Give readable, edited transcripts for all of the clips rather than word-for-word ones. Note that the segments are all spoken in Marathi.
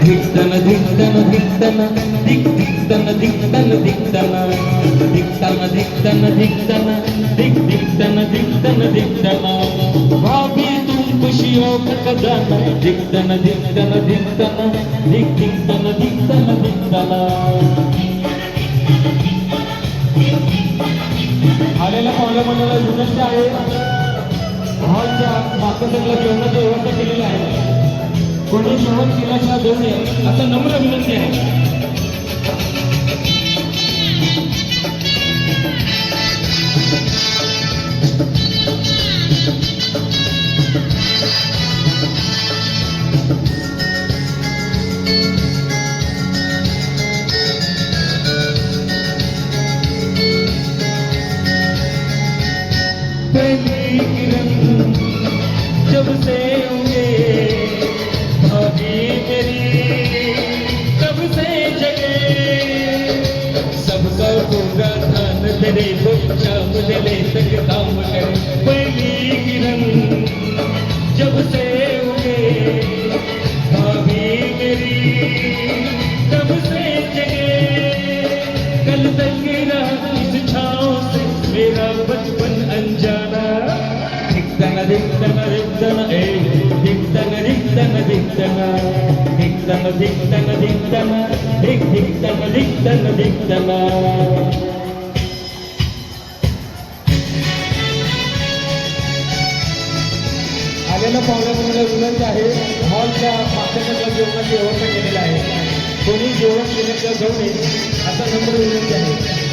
धिक्तन धिक्तन धिक्तन धिक धिक्तन धिक्तन धिक्तन धिक्तन धिक्तन धिक्तन धिक धिक्तन धिक्तन धिक्तन भाभी तुम खुशियों का खजाना धिक्तन धिक्तन धिक्तन धिक धिक्तन धिक्तन धिक्तन आलेल्या पाहुण्या मंडळाला विनंती आहे हॉलच्या मागच्या साईडला जेवणाची व्यवस्था केलेली आहे कोणी जेवण केल्याशिवाय देऊ नये असं नम्र विनंती आहे पहली किरण जब से उगे भाभी मेरी तब से जगे सबका पूरा ध्यान तेरे शाम दिले तक काम करे पहली किरण जब से उगे भाभी मेरी तब से जगे कल तक रहा इस छाँव से मेरा बचपन अनजाना धिक्तन धिक्तन धिक्तन धिक्तन धिक्तन धिक्तन धिक्तन धिक्तन धिक्तन धिक धिक्तन धिक्तन धिक्तन आलेल्या पाहुण्यांना विनंती आहे हॉलच्या मागच्या जेवणाची व्यवस्था केलेली आहे कोणी जेवण केल्याशिवाय जाऊ नये असा नंबर विनंती आहे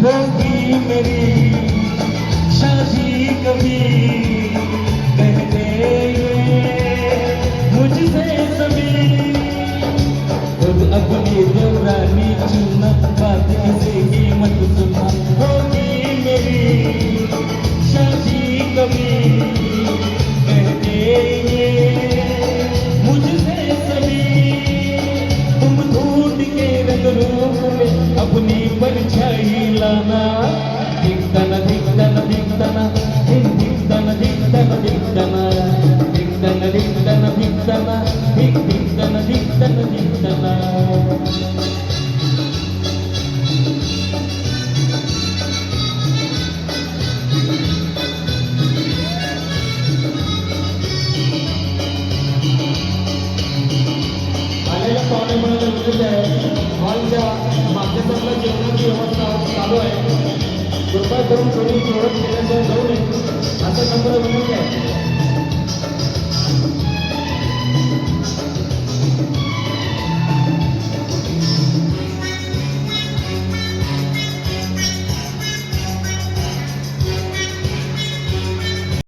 होगी मेरी शादी कभी कहते मुझसे सभी खुद अपनी दौरानी चुनना बात किसी की मत सुनना होगी मेरी शादी कभी कहते मुझसे सभी तुम ढूंढ के रंग रूप में अपनी परछाई लाना धिक्तन धिक्तन धिक्तन धिक्तन धिक्तन धिक्तन धिक्तन धिक्तन धिक्तन धिक धिक्तन धिक्तन धिक्तन आलेल्या पाहुणे म्हणायला विनंती आहे हॉलच्या मागच्या साईडला जेवणाची व्यवस्था चालू आहे कृपया करून कोणी जेवण केल्याशिवाय जाऊ नये असा नंबर विनंती आहे